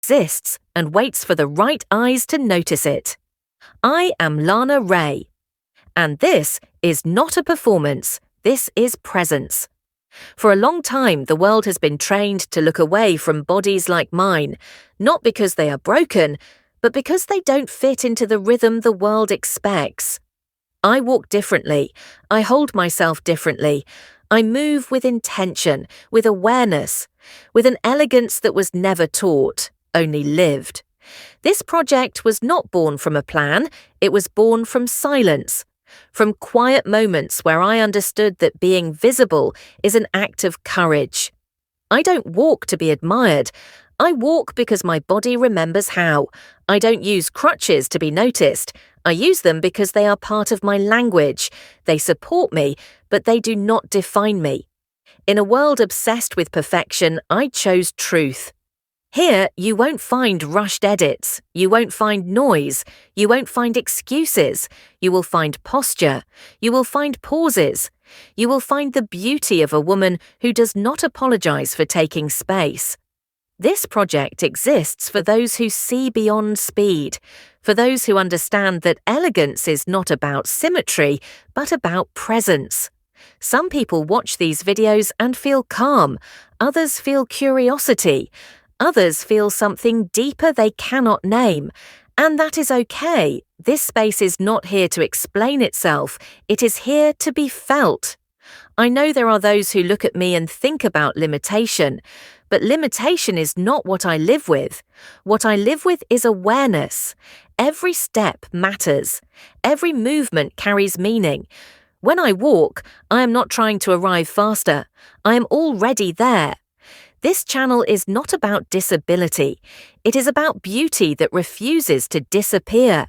exists and waits for the right eyes to notice it. I am Lana Rey, and this is not a performance, this is presence. For a long time, the world has been trained to look away from bodies like mine, not because they are broken, but because they don't fit into the rhythm the world expects. I walk differently, I hold myself differently, I move with intention, with awareness, with an elegance that was never taught, only lived. This project was not born from a plan, it was born from silence, from quiet moments where I understood that being visible is an act of courage. I don't walk to be admired, I walk because my body remembers how. I don't use crutches to be noticed, I use them because they are part of my language. They support me, but they do not define me. In a world obsessed with perfection, I chose truth. Here, you won't find rushed edits, you won't find noise, you won't find excuses, you will find posture, you will find pauses, you will find the beauty of a woman who does not apologize for taking space. This project exists for those who see beyond speed, for those who understand that elegance is not about symmetry, but about presence. Some people watch these videos and feel calm, others feel curiosity, others feel something deeper they cannot name. And that is okay. This space is not here to explain itself, it is here to be felt. I know there are those who look at me and think about limitation, but limitation is not what I live with. What I live with is awareness. Every step matters. Every movement carries meaning. When I walk, I am not trying to arrive faster. I am already there. This channel is not about disability. It is about beauty that refuses to disappear.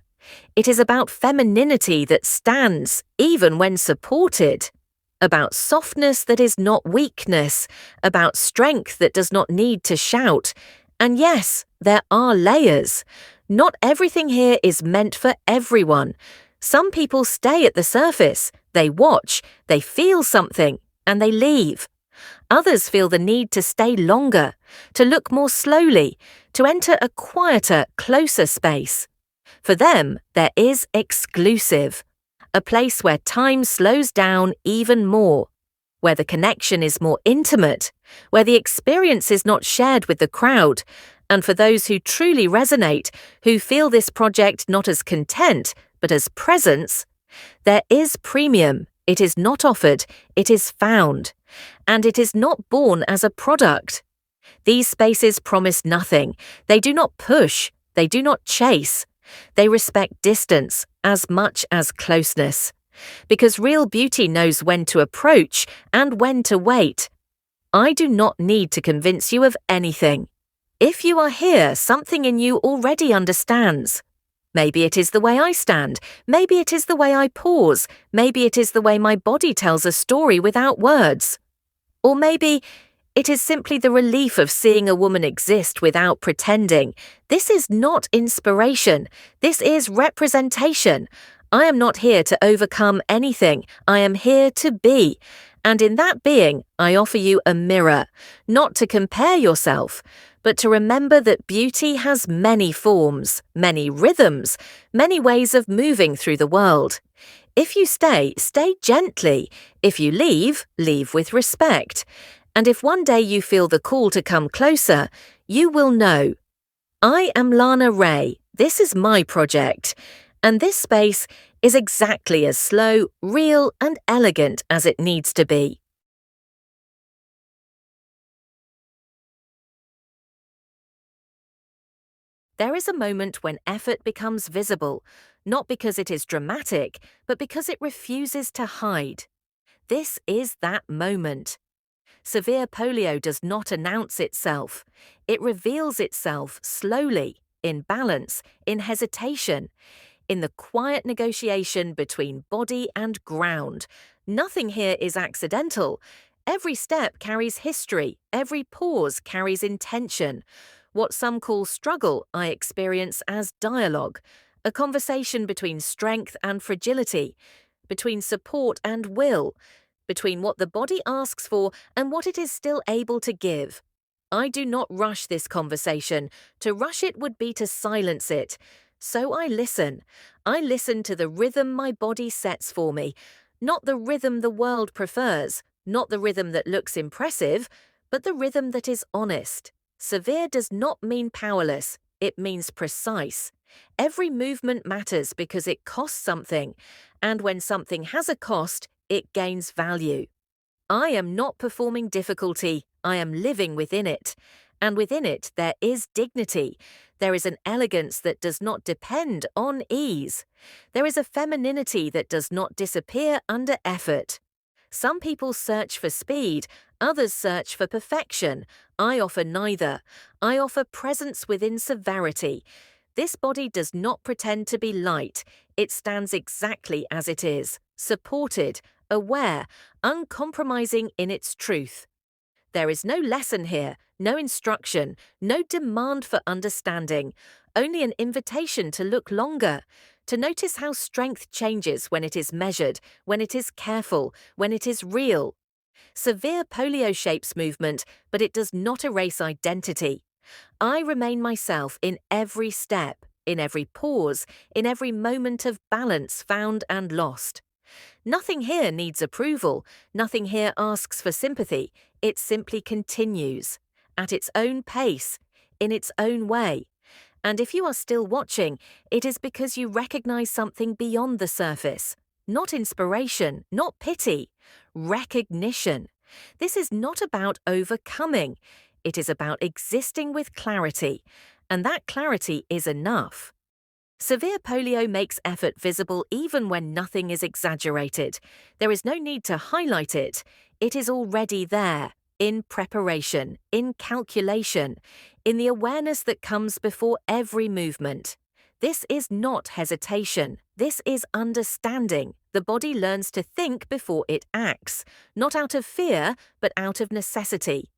It is about femininity that stands, even when supported. About softness that is not weakness, about strength that does not need to shout. And yes, there are layers. Not everything here is meant for everyone. Some people stay at the surface, they watch, they feel something, and they leave. Others feel the need to stay longer, to look more slowly, to enter a quieter, closer space. For them, there is exclusive. A place where time slows down even more, where the connection is more intimate, where the experience is not shared with the crowd, and for those who truly resonate, who feel this project not as content, but as presence, there is premium. It is not offered, it is found, and it is not born as a product. These spaces promise nothing, they do not push, they do not chase. They respect distance as much as closeness, because real beauty knows when to approach and when to wait. I do not need to convince you of anything. If you are here, something in you already understands. Maybe it is the way I stand, maybe it is the way I pause, maybe it is the way my body tells a story without words. Or maybe it is simply the relief of seeing a woman exist without pretending. This is not inspiration. This is representation. I am not here to overcome anything. I am here to be. And in that being, I offer you a mirror, not to compare yourself, but to remember that beauty has many forms, many rhythms, many ways of moving through the world. If you stay, stay gently. If you leave, leave with respect. And if one day you feel the call to come closer, you will know. I am Lana Rey, this is my project, and this space is exactly as slow, real, and elegant as it needs to be. There is a moment when effort becomes visible, not because it is dramatic, but because it refuses to hide. This is that moment. Severe polio does not announce itself. It reveals itself slowly, in balance, in hesitation, in the quiet negotiation between body and ground. Nothing here is accidental. Every step carries history. Every pause carries intention. What some call struggle, I experience as dialogue, a conversation between strength and fragility, between support and will, between what the body asks for and what it is still able to give. I do not rush this conversation. To rush it would be to silence it. So I listen. I listen to the rhythm my body sets for me, not the rhythm the world prefers, not the rhythm that looks impressive, but the rhythm that is honest. Severe does not mean powerless, it means precise. Every movement matters because it costs something, and when something has a cost, it gains value. I am not performing difficulty, I am living within it. And within it there is dignity. There is an elegance that does not depend on ease. There is a femininity that does not disappear under effort. Some people search for speed, others search for perfection. I offer neither. I offer presence within severity. This body does not pretend to be light. It stands exactly as it is, supported, aware, uncompromising in its truth. There is no lesson here, no instruction, no demand for understanding, only an invitation to look longer, to notice how strength changes when it is measured, when it is careful, when it is real. Severe polio shapes movement, but it does not erase identity. I remain myself in every step, in every pause, in every moment of balance found and lost. Nothing here needs approval, nothing here asks for sympathy, it simply continues, at its own pace, in its own way. And if you are still watching, it is because you recognize something beyond the surface. Not inspiration, not pity, recognition. This is not about overcoming, it is about existing with clarity, and that clarity is enough. Severe polio makes effort visible even when nothing is exaggerated. There is no need to highlight it. It is already there, in preparation, in calculation, in the awareness that comes before every movement. This is not hesitation. This is understanding. The body learns to think before it acts, not out of fear, but out of necessity.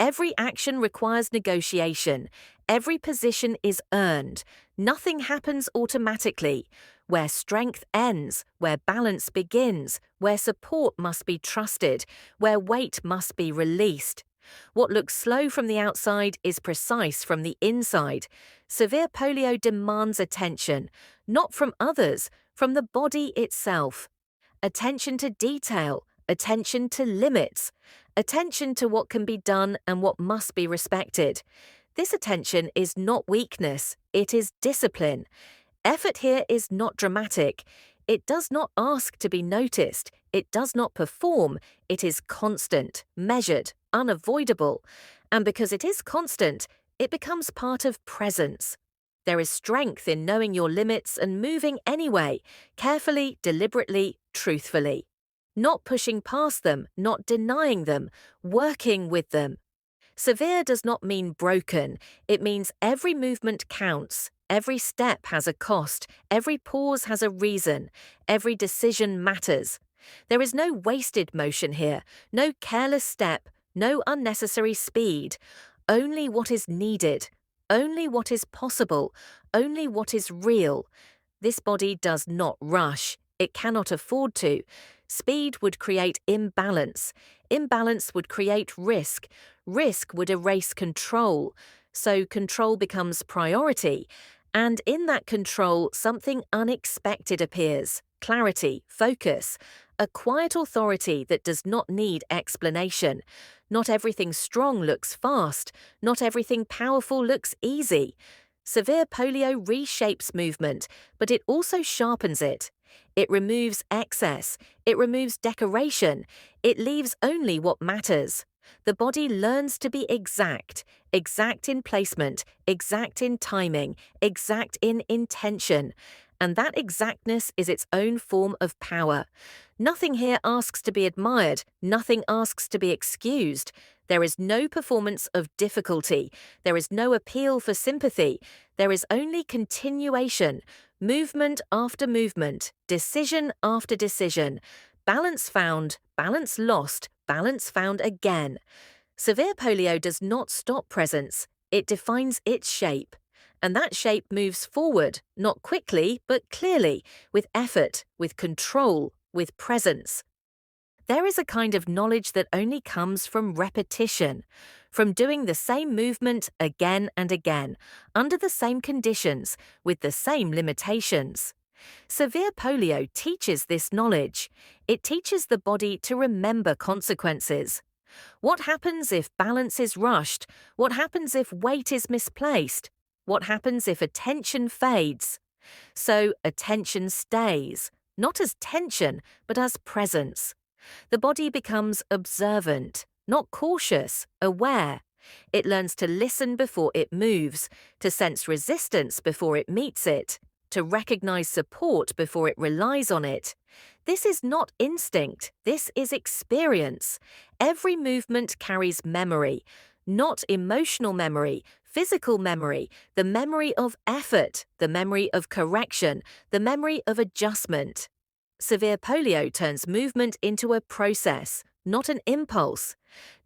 Every action requires negotiation. Every position is earned. Nothing happens automatically. Where strength ends, where balance begins, where support must be trusted, where weight must be released. What looks slow from the outside is precise from the inside. Severe polio demands attention, not from others, from the body itself. Attention to detail, attention to limits, attention to what can be done and what must be respected. This attention is not weakness, it is discipline. Effort here is not dramatic. It does not ask to be noticed. It does not perform. It is constant, measured, unavoidable. And because it is constant, it becomes part of presence. There is strength in knowing your limits and moving anyway, carefully, deliberately, truthfully. Not pushing past them, not denying them, working with them. Severe does not mean broken. It means every movement counts. Every step has a cost. Every pause has a reason. Every decision matters. There is no wasted motion here, no careless step, no unnecessary speed. Only what is needed. Only what is possible. Only what is real. This body does not rush. It cannot afford to. Speed would create imbalance. Imbalance would create risk. Risk would erase control. So control becomes priority. And in that control, something unexpected appears. Clarity, focus, a quiet authority that does not need explanation. Not everything strong looks fast. Not everything powerful looks easy. Severe polio reshapes movement, but it also sharpens it. It removes excess. It removes decoration. It leaves only what matters. The body learns to be exact in placement, exact in timing, exact in intention. And that exactness is its own form of power. Nothing here asks to be admired, nothing asks to be excused. There is no performance of difficulty. There is no appeal for sympathy. There is only continuation, movement after movement, decision after decision. Balance found, balance lost, balance found again. Severe polio does not stop presence. It defines its shape. And that shape moves forward, not quickly, but clearly, with effort, with control, with presence. There is a kind of knowledge that only comes from repetition, from doing the same movement again and again, under the same conditions, with the same limitations. Severe polio teaches this knowledge. It teaches the body to remember consequences. What happens if balance is rushed? What happens if weight is misplaced? What happens if attention fades? So attention stays, not as tension, but as presence. The body becomes observant, not cautious, aware. It learns to listen before it moves, to sense resistance before it meets it, to recognize support before it relies on it. This is not instinct, this is experience. Every movement carries memory, not emotional memory, physical memory, the memory of effort, the memory of correction, the memory of adjustment. Severe polio turns movement into a process, not an impulse.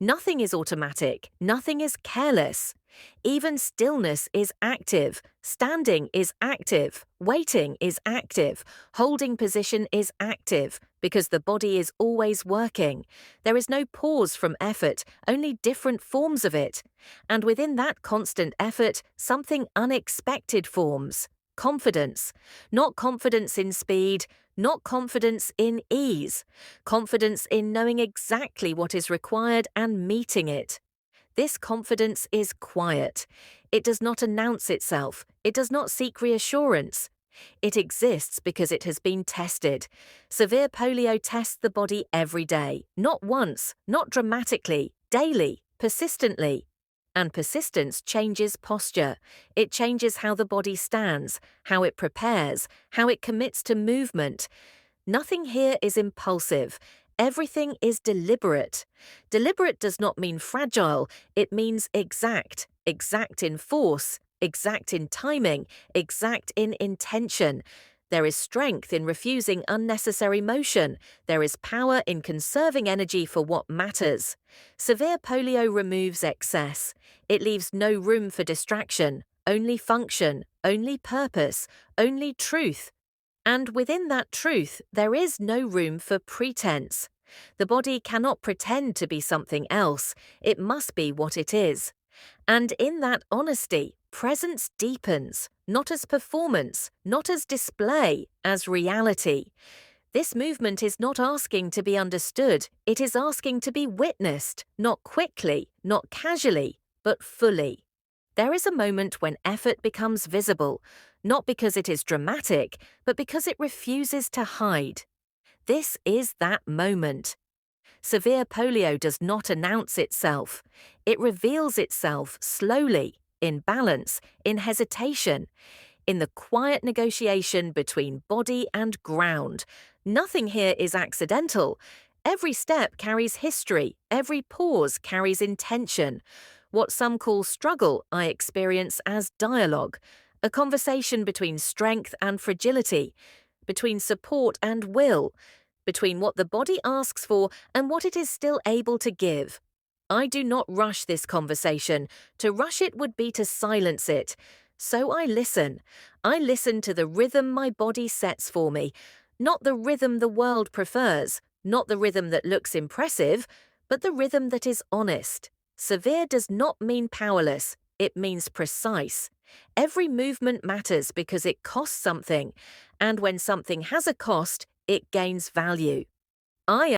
Nothing is automatic, nothing is careless. Even stillness is active, standing is active, waiting is active, holding position is active, because the body is always working. There is no pause from effort, only different forms of it. And within that constant effort, something unexpected forms. Confidence. Not confidence in speed, not confidence in ease. Confidence in knowing exactly what is required and meeting it. This confidence is quiet. It does not announce itself. It does not seek reassurance. It exists because it has been tested. Severe polio tests the body every day, not once, not dramatically, daily, persistently. And persistence changes posture. It changes how the body stands, how it prepares, how it commits to movement. Nothing here is impulsive. Everything is deliberate. Deliberate does not mean fragile, it means exact. Exact in force, exact in timing, exact in intention. There is strength in refusing unnecessary motion. There is power in conserving energy for what matters. Severe polio removes excess. It leaves no room for distraction, only function, only purpose, only truth. And within that truth, there is no room for pretense. The body cannot pretend to be something else. It must be what it is. And in that honesty, presence deepens, not as performance, not as display, as reality. This movement is not asking to be understood, it is asking to be witnessed, not quickly, not casually, but fully. There is a moment when effort becomes visible, not because it is dramatic, but because it refuses to hide. This is that moment. Severe polio does not announce itself. It reveals itself slowly, in balance, in hesitation, in the quiet negotiation between body and ground. Nothing here is accidental. Every step carries history. Every pause carries intention. What some call struggle, I experience as dialogue, a conversation between strength and fragility, between support and will, between what the body asks for and what it is still able to give. I do not rush this conversation. To rush it would be to silence it. So I listen. I listen to the rhythm my body sets for me, not the rhythm the world prefers, not the rhythm that looks impressive, but the rhythm that is honest. Severe does not mean powerless. It means precise. Every movement matters because it costs something, and when something has a cost, it gains value. I